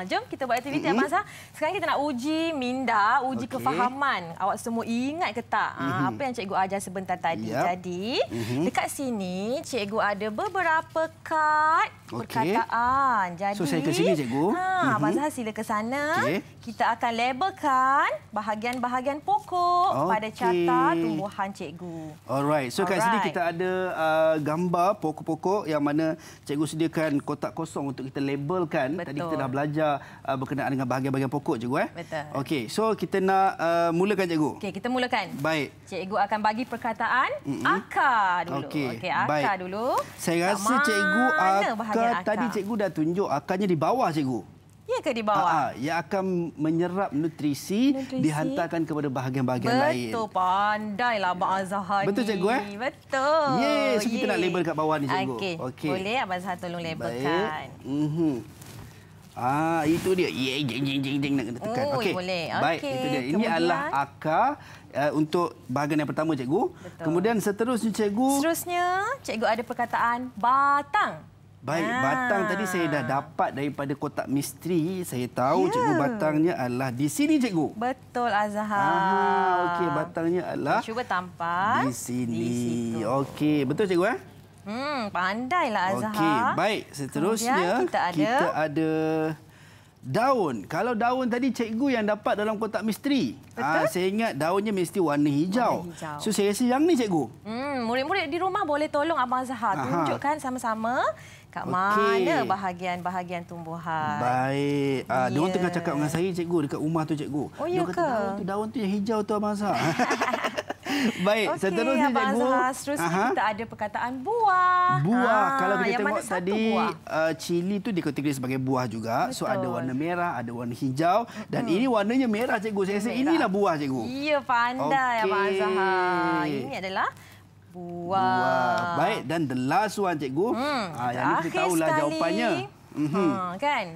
Jom kita buat aktiviti Abang Azhar. Sekarang kita nak uji minda, uji kefahaman. Awak semua ingat ke tak apa yang cikgu ajar sebentar tadi? Jadi, dekat sini cikgu ada beberapa kad perkataan. Jadi, so saya ke sini cikgu. Abang Azhar sila ke sana. Kita akan labelkan bahagian-bahagian pokok pada carta tumbuhan cikgu. Alright. So kat sini kita ada gambar pokok-pokok yang mana cikgu sediakan kotak kosong untuk kita labelkan. Tadi kita dah belajar berkenaan dengan bahagian-bahagian pokok cikgu. Betul. Okey, so kita nak mulakan cikgu. Okey, kita mulakan. Baik. Cikgu akan bagi perkataan akar dulu. Okey, akar dulu. Saya rasa cikgu akar tadi cikgu dah tunjuk akarnya di bawah cikgu. Ya ke di bawah? Yang akan menyerap nutrisi dihantarkan kepada bahagian-bahagian lain. Betul, pandailah Abang Azhar ni. Betul cikgu Betul. Yes, kita nak label kat bawah ni cikgu. Okey. Boleh Abang Azhar tolong labelkan. Itu dia. Jeng nak kena tekan. Okey. Baik, itu dia. Ini adalah akar untuk bahagian yang pertama cikgu. Betul. Kemudian seterusnya cikgu ada perkataan batang. Baik, batang tadi saya dah dapat daripada kotak misteri. Saya tahu cikgu batangnya adalah di sini cikgu. Betul Azhar. Okey, batangnya adalah cuba tampak di sini. Okey, betul cikgu pandailah Azhar. Okey, baik. Seterusnya kita ada Daun. Kalau daun tadi cikgu yang dapat dalam kotak misteri. Saya ingat daunnya mesti warna hijau. So saya rasa yang ni cikgu. Murid-murid di rumah boleh tolong Abang Azhar tunjukkan sama-sama kat mana bahagian-bahagian tumbuhan. Baik. Diorang tengah cakap dengan saya cikgu dekat rumah tu cikgu. Oh ya ke? Daun tu yang hijau tu Abang Azhar. Baik, seterusnya Abang cikgu. Seterusnya kita ada perkataan buah. Buah. Kalau kita tengok tadi cili tu dikategori sebagai buah juga. Betul. So ada warna merah, ada warna hijau dan ini warnanya merah cikgu. Saya rasa inilah buah cikgu. Ya, pandai Abang Azhar. Ini adalah buah. Baik, dan the last one cikgu. Yang ni kita tahulah jawapannya. Kan?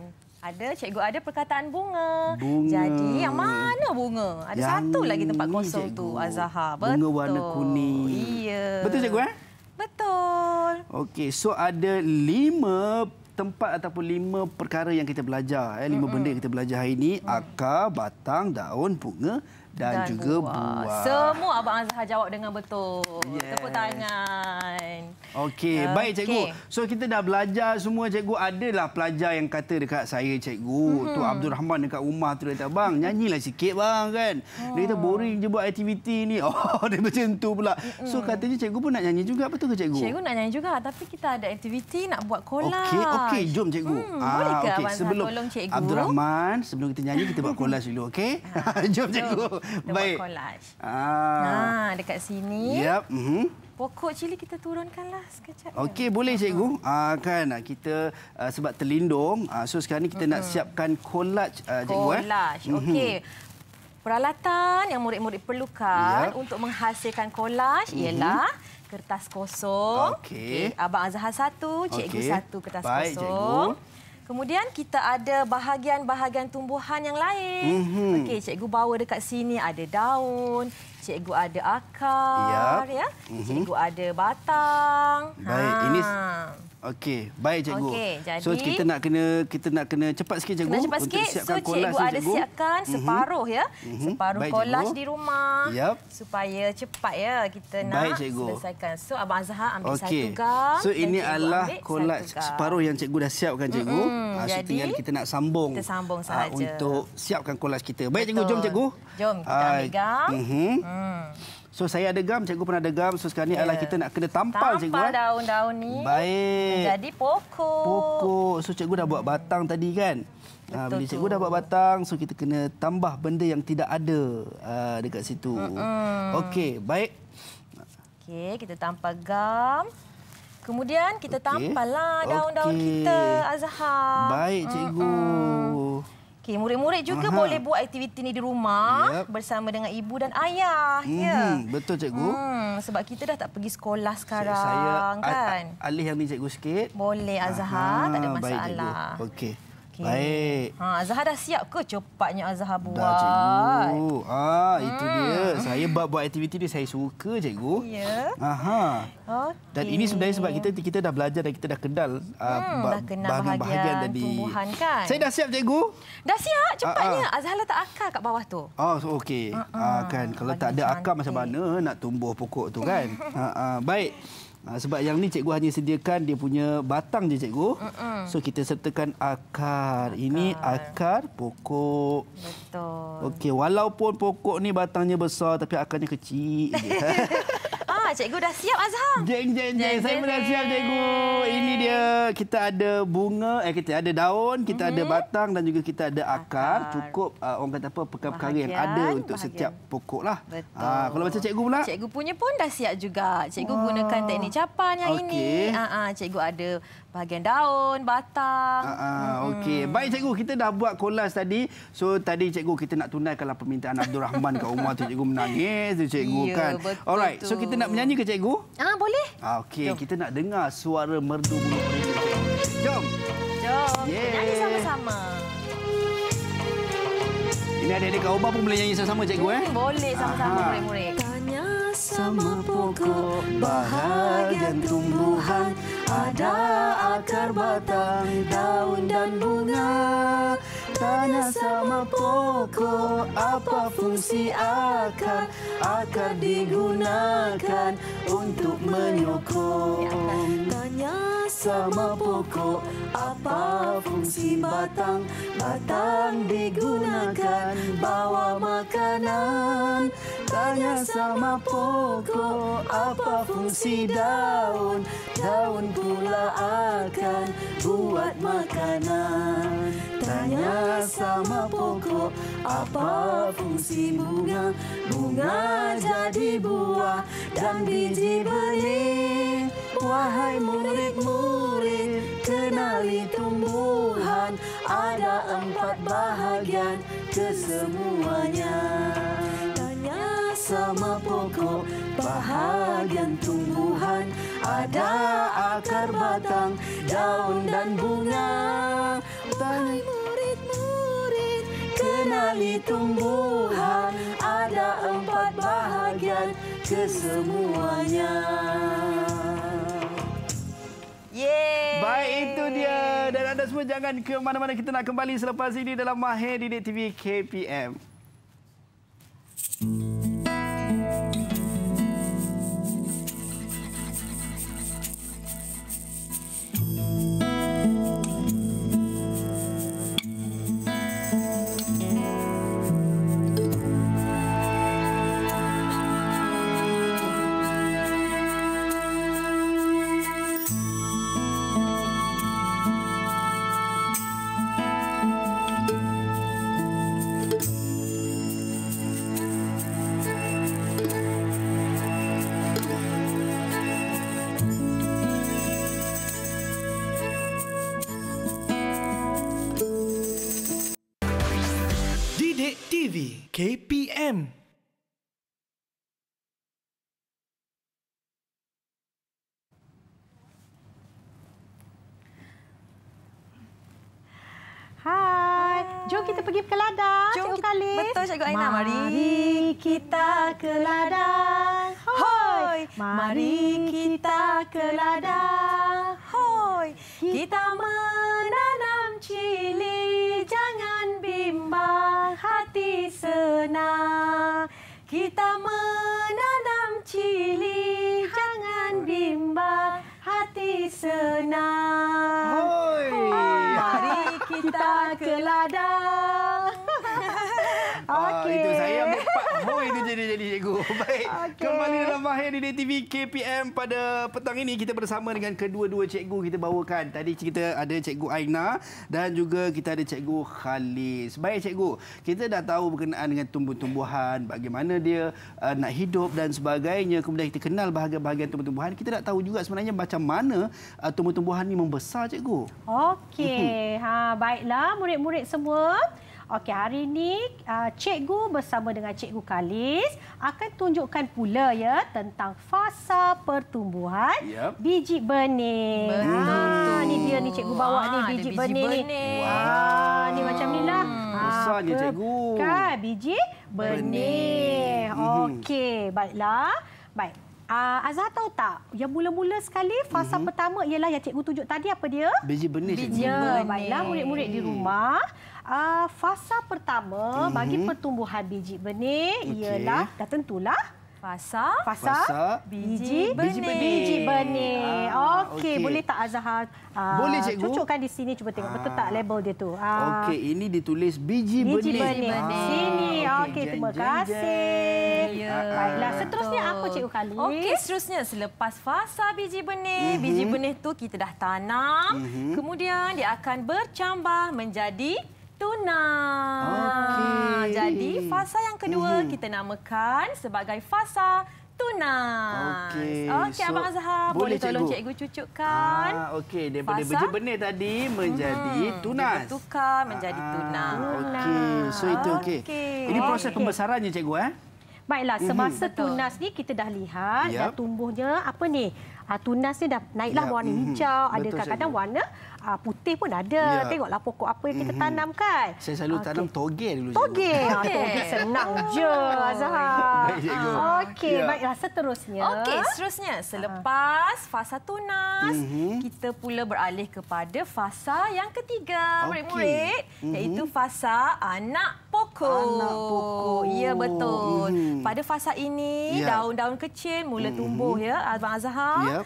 Cikgu ada perkataan bunga. Jadi yang mana bunga? Ada satu lagi tempat kosong tu Azhar. Betul. Bunga warna kuning. Iya. Betul cikgu Betul. Okey, so ada 5 tempat ataupun 5 perkara yang kita belajar. 5 benda yang kita belajar hari ini. Akar, batang, daun, bunga dan juga buah. Semua Abang Azhar jawab dengan betul. Tepuk tangan. Okey, baik cikgu. So kita dah belajar semua cikgu. Adalah pelajar yang kata dekat saya cikgu, tu Abdul Rahman dekat rumah tu dia kata, "Bang, nyanyilah sikit bang kan." Dia kata boring je buat aktiviti ni. Dia macam tu pula. So katanya cikgu pun nak nyanyi juga, betul ke cikgu? Cikgu nak nyanyi juga tapi kita ada aktiviti nak buat collage. Okey, jom cikgu. Boleh ke Abang Azhar tolong cikgu? Abdul Rahman, sebelum kita nyanyi kita buat collage dulu, okey? Jom cikgu. Kita baik. Buat collage. Dekat sini. Yap. Pokok cili kita turunkanlah sekejap. Okey, boleh cikgu. Kan kita sebab terlindung, so sekarang ni kita nak siapkan collage cikgu. Collage. Okey. Peralatan yang murid-murid perlukan untuk menghasilkan collage ialah kertas kosong. Okey. Abang Azhar satu, cikgu satu kertas baik, kosong. Cikgu. Kemudian kita ada bahagian-bahagian tumbuhan yang lain. Okey, cikgu bawa dekat sini ada daun, cikgu ada akar, ya. Cikgu ada batang. Baik, ini okey, baik cikgu. Okey, jadi so kita nak kena cepat sikit cikgu. Kena cepat sikit. So cikgu ada siapkan separuh ya. Separuh collage di rumah. Supaya cepat ya kita nak selesaikan. So Abang Azhar ambil satu gam. So ini adalah collage separuh yang cikgu dah siapkan cikgu. So tinggal kita nak sambung. Kita sambung sahaja. Untuk siapkan collage kita. Baik cikgu, jom cikgu. Jom kita ambil gam. So saya ada gam, cikgu pun ada gam. So sekarang ni adalah kita nak kena tampal cikgu. Tampal daun-daun ni. Baik. Menjadi pokok. Pokok. So cikgu dah buat batang tadi kan? Bila cikgu dah buat batang, so kita kena tambah benda yang tidak ada dekat situ. Okey, baik. Okey, kita tampal gam. Kemudian kita tampallah daun-daun kita, Azhar. Baik cikgu. Okey, murid-murid juga boleh buat aktiviti ni di rumah bersama dengan ibu dan ayah. Betul cikgu. Sebab kita dah tak pergi sekolah sekarang, saya alih yang ni cikgu sikit. Boleh Azhar, tak ada masalah. Baik, okey. Baik. Azhar dah siap ke cepatnya Azhar buat? Dah cikgu. Itu dia. Saya buat aktiviti ni saya suka cikgu. Ya. Dan ini sebenarnya sebab kita dah belajar dan kita dah kenal bahagian tadi. Tumbuhan kan? Saya dah siap cikgu. Dah siap cepatnya. Azhar letak akar kat bawah tu. Okey. Kan kalau tak ada akar macam mana nak tumbuh pokok tu kan? Baik. Sebab yang ni cikgu hanya sediakan dia punya batang je cikgu. So kita sertakan akar. Ini akar pokok. Betul. Okey, walaupun pokok ni batangnya besar tapi akarnya kecil je. Cikgu dah siap Azhar. Jeng. Saya pun dah siap cikgu. Ini dia. Kita ada bunga, kita ada daun, kita ada batang dan juga kita ada akar. Cukup orang kata apa perkara-perkara yang ada untuk setiap pokok lah. Betul. Kalau macam cikgu pula? Cikgu punya pun dah siap juga. Cikgu gunakan teknik capan yang ini. Cikgu ada bahagian daun, batang. Okey. Baik cikgu, kita dah buat collage tadi. So tadi cikgu kita nak tunaikanlah permintaan Abdul Rahman kat rumah tu. Cikgu menangis tu cikgu kan. Alright. So kita nak menyanyi ke cikgu? Boleh. Okey, kita nak dengar suara merdu bulu merdu cikgu. Jom. Kita nyanyi sama-sama. Ini adik-adik kat rumah pun boleh nyanyi sama-sama cikgu Boleh sama-sama murid-murid. Tanya sama pokok bahagian tumbuhan, ada akar, batang, daun dan bunga. Tanya sama pokok apa fungsi akar. Akar digunakan untuk menyokong. Tanya sama pokok, apa fungsi batang? Batang digunakan bawa makanan. Tanya sama pokok, apa fungsi daun? Daun pula akan buat makanan. Tanya sama pokok, apa fungsi bunga? Bunga jadi buah dan biji benih. Wahai murid-murid, kenali tumbuhan, ada 4 bahagian kesemuanya. Tanya sama pokok, bahagian tumbuhan, ada akar, batang, daun dan bunga. Wahai murid-murid, kenali tumbuhan, ada 4 bahagian kesemuanya. Yeay. Baik, itu dia. Dan anda semua jangan ke mana-mana. Kita nak kembali selepas ini dalam Mahir Didik TV KPM. Didik TV KPM. Hai, jom kita pergi ke ladang, Cikgu Khalis. Betul, Cikgu Aina. Mari kita ke ladang. Hoi, mari kita ke ladang. Hoi, kita menanam cili, jangan bimbang, hati senang. Kita menanam cili, jangan bimbang, hati senang. Hoi. Mari kita ke ladang. Okey. Itu saya ambil part hoi itu jadi cikgu. Baik. Okey. Kembali dalam Mahir Didik TV KPM pada petang ini kita bersama dengan kedua-dua cikgu kita bawakan. Tadi kita ada Cikgu Aina dan juga kita ada Cikgu Khalis. Baik cikgu, kita dah tahu berkenaan dengan tumbuh-tumbuhan, bagaimana dia nak hidup dan sebagainya. Kemudian kita kenal bahagian-bahagian tumbuh-tumbuhan. Kita nak tahu juga sebenarnya macam mana tumbuh-tumbuhan ini membesar, cikgu. Okey, baiklah murid-murid semua. Okey, hari ini cikgu bersama dengan Cikgu Khalis akan tunjukkan pula ya tentang fasa pertumbuhan biji benih. Ni dia ni cikgu bawa ni biji benih ni. Ni macam ni lah. Besarnya cikgu. Kan biji benih. Okey, baiklah. Baik. Azhar tahu tak, yang mula-mula sekali fasa pertama ialah yang cikgu tunjuk tadi, apa dia? Biji benih. Biji benih. Baiklah murid-murid di rumah. Fasa pertama bagi pertumbuhan biji benih ialah dah tentulah fasa biji benih. Okey, boleh tak Azhar boleh, cikgu. cucukkan di sini, cuba tengok betul tak label dia tu. Okey, ini ditulis biji benih. Sini. Okey, terima kasih. Baiklah, seterusnya apa Cikgu Khalis? Okey, seterusnya selepas fasa biji benih, biji benih tu kita dah tanam, kemudian dia akan bercambah menjadi tunas. Jadi fasa yang kedua kita namakan sebagai fasa tunas. Okey, Abang Azhar boleh tolong cikgu cucukkan. Okey, daripada biji benih tadi menjadi tunas. Bertukar menjadi tunas. Okey, so itu okey. Ini proses pembesarannya cikgu Baiklah, semasa tunas ni kita dah lihat dah tumbuhnya apa ni? Tunas ni dah naiklah warna hijau, ada kadang-kadang warna putih pun ada. Tengoklah pokok apa yang kita tanam kan. Saya selalu tanam toge dulu. Toge senang je Azhar. Baik, cikgu. Okey, baiklah seterusnya. Okey, seterusnya selepas fasa tunas, kita pula beralih kepada fasa yang ketiga, murid-murid, iaitu fasa anak pokok. pokok. Ya, betul. Pada fasa ini, daun-daun kecil mula tumbuh ya, Abang Azhar.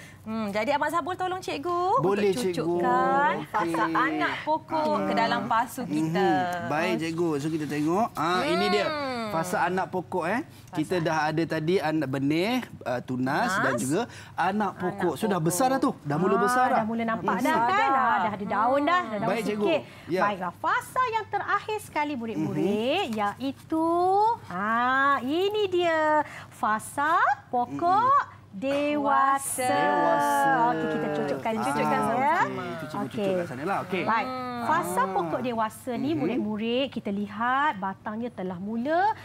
Jadi Abang Azhar boleh tolong cikgu boleh, untuk cucukkan fasa anak pokok ke dalam pasu kita. Baik cikgu, so kita tengok. Ini dia fasa anak pokok. Kita dah ada tadi anak benih, tunas dan juga anak pokok. Sudah besar dah tu. Dah mula besar dah. Dah mula nampak dah kan. Dah ada daun dah. Dah daun baik, sikit. Ya. Baiklah, fasa yang terakhir sekali murid-murid iaitu ini dia fasa pokok dewasa. Okey, kita cucukkan sama-sama. Cucukkan sanalah. Okey. Baik. Fasa pokok dewasa ni murid-murid kita lihat batangnya telah mula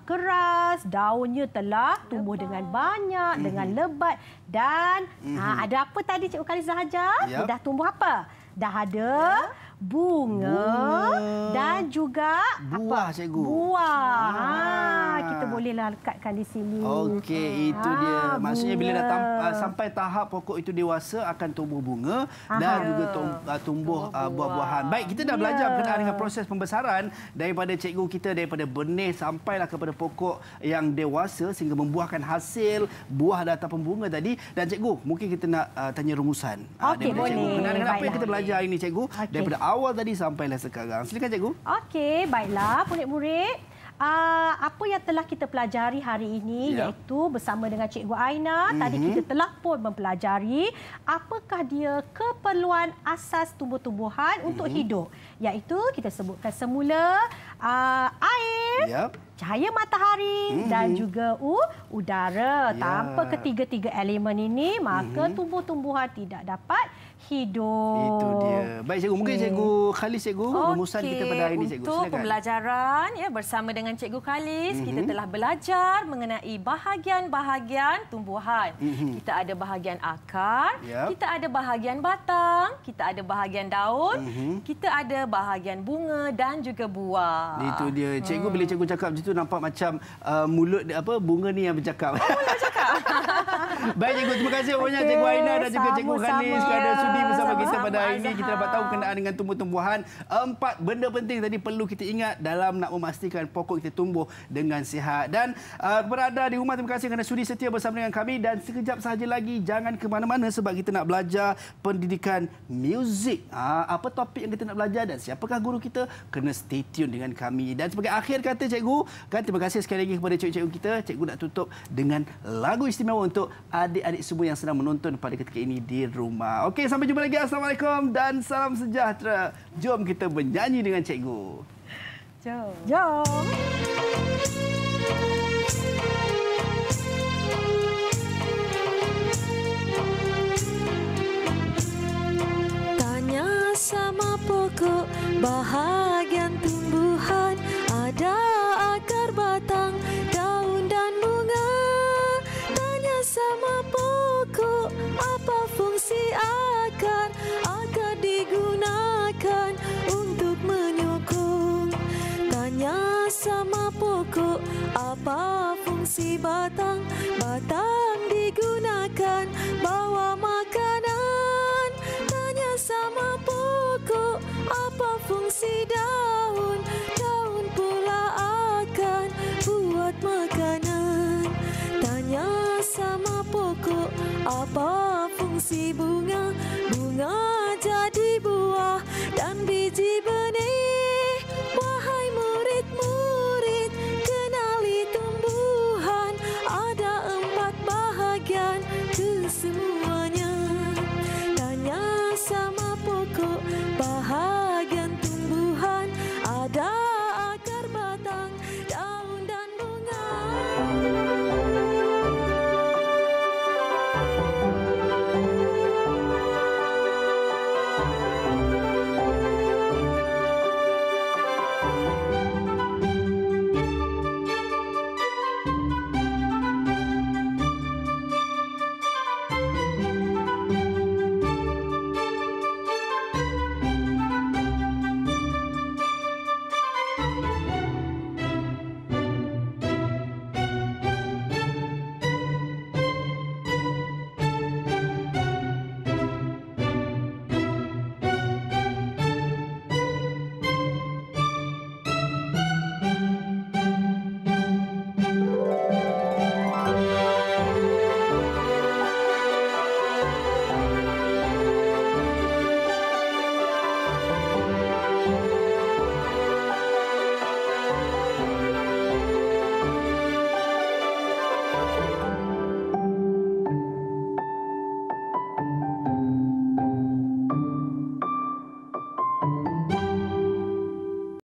keras, daunnya telah tumbuh dengan banyak, dengan lebat dan ada apa tadi Cikgu Khaliza ajar? Dah tumbuh apa? Dah ada bunga dan juga buah, cikgu. Buah. Kita bolehlah lekatkan di sini. Okey, itu dia. Maksudnya bila dah sampai tahap pokok itu dewasa akan tumbuh bunga dan juga tumbuh buah-buahan. Baik, kita dah belajar berkenaan dengan proses pembesaran daripada cikgu kita daripada benih sampailah kepada pokok yang dewasa sehingga membuahkan hasil buah ataupun bunga tadi. Dan cikgu, mungkin kita nak tanya rumusan. Okey, boleh. Berkenaan dengan apa yang kita belajar hari ini cikgu daripada awal tadi sampailah sekarang. Silakan cikgu. Okey, baiklah murid-murid. Apa yang telah kita pelajari hari ini iaitu bersama dengan Cikgu Aina. Tadi kita telah pun mempelajari apakah dia keperluan asas tumbuh-tumbuhan untuk hidup. Iaitu kita sebutkan semula air, cahaya matahari dan juga udara. Tanpa ketiga-tiga elemen ini, maka tumbuh-tumbuhan tidak dapat hidup. Itu dia. Baik cikgu, mungkin cikgu Khalis rumusan kita pada hari ini cikgu. Untuk pembelajaran bersama dengan Cikgu Khalis, kita telah belajar mengenai bahagian-bahagian tumbuhan. Kita ada bahagian akar, kita ada bahagian batang, kita ada bahagian daun, kita ada bahagian bunga dan juga buah. Itu dia. Cikgu bila cikgu cakap macam tu nampak macam mulut bunga ni yang bercakap. Baik cikgu, terima kasih banyak Cikgu Aina dan juga Cikgu Khalis kerana sudi bersama kita pada hari ini. Kita dapat tahu kenaan dengan tumbuh-tumbuhan. 4 benda penting tadi perlu kita ingat dalam nak memastikan pokok kita tumbuh dengan sihat. Dan kepada anda di rumah, terima kasih kerana sudi setia bersama dengan kami. Dan sekejap sahaja lagi, jangan ke mana-mana sebab kita nak belajar pendidikan muzik. Apa topik yang kita nak belajar dan siapakah guru kita? Kena stay tune dengan kami. Dan sebagai akhir kata cikgu, terima kasih sekali lagi kepada cikgu-cikgu kita. Cikgu nak tutup dengan lagu istimewa untuk adik-adik semua yang sedang menonton pada ketika ini di rumah. Okey, sampai jumpa lagi. Assalamualaikum dan salam sejahtera. Jom kita bernyanyi dengan cikgu. Jom. Tanya sama pokok bahagian tumbuhan, ada akar, batang, daun dan bunga. Tanya sama pokok apa fungsi akar, akar digunakan untuk menyokong. Tanya sama pokok apa fungsi batang, batang digunakan bawa makanan. Tanya sama pokok apa fungsi daun, daun pula akan buat makanan. Tanya sama pokok apa fungsi bunga.